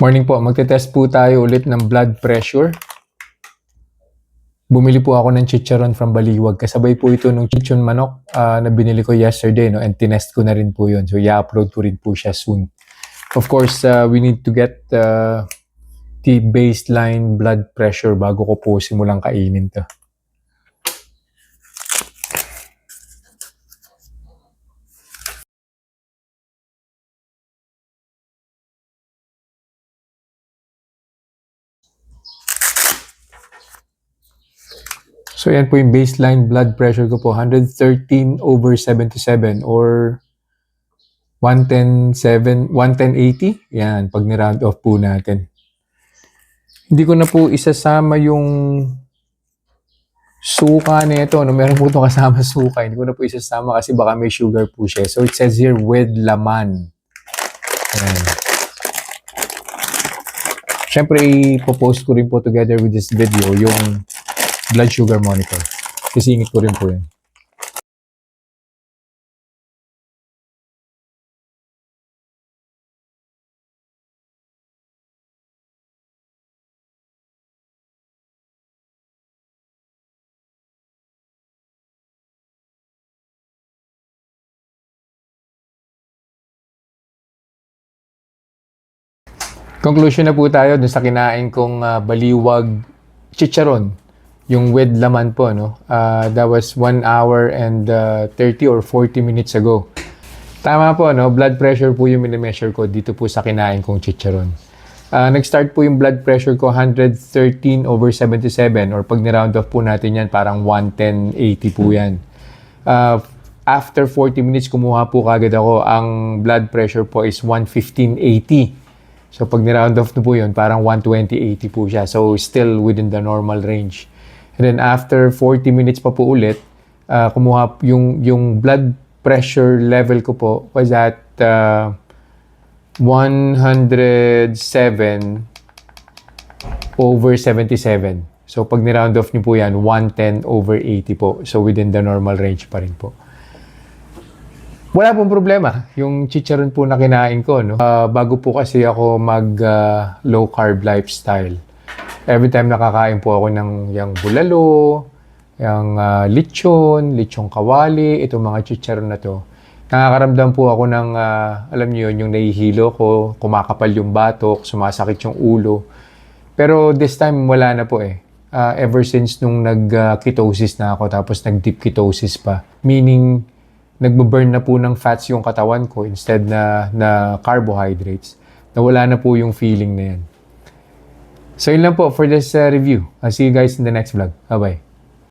Morning po, magte-test po tayo ulit ng blood pressure. Bumili po ako ng chicharon from Baliwag. Kasabay po ito ng chichon manok na binili ko yesterday, no? And tinest ko na rin po yun. So, i-upload ko rin po siya soon. Of course, we need to get the baseline blood pressure bago ko po simulang kainin to. So, yan po yung baseline blood pressure ko po. 113/77 or 110/80. Yan, pag ni-round off po natin. Hindi ko na po isasama yung suka nito. No? Meron po ito kasama suka. Hindi ko na po isasama kasi baka may sugar po siya. So, it says here with laman. Yan. Siyempre, ipopost ko rin po together with this video yung blood sugar monitor. Sisingit ko rin po yun. Conclusion na po tayo dun sa kinain kong Baliwag chicharon. Yung with laman po, no? That was 1 hour and 30 or 40 minutes ago. Tama po, no? Blood pressure po yung minimeasure ko dito po sa kinain kong chicharon. Nag-start po yung blood pressure ko 113/77 or pag ni-round off po natin yan, parang 110/80 po yan. After 40 minutes, kumuha po kagad ako. Ang blood pressure po is 115/80. So, pag ni-round off na po yun, parang 120/80 po siya. So, still within the normal range. And then, after 40 minutes pa po ulit, kumuha yung blood pressure level ko po was at 107/77. So, pag ni-round off niyo po yan, 110/80 po. So, within the normal range pa rin po. Wala pong problema. Yung chicharon po na kinain ko, no? Bago po kasi ako mag low carb lifestyle. Every time nakakain po ako ng yung bulalo, yung lechon kawali, itong mga chicharon na to. Nakakaramdam po ako ng, alam niyo yun, yung nahihilo ko, kumakapal yung batok, sumasakit yung ulo. Pero this time wala na po eh. Ever since nung nag-ketosis na ako, tapos nag-deep ketosis pa. Meaning, nagbo-burn na po ng fats yung katawan ko instead na carbohydrates. Nawala na po yung feeling na yan. So, yun lang po for this review. I'll see you guys in the next vlog. Bye-bye.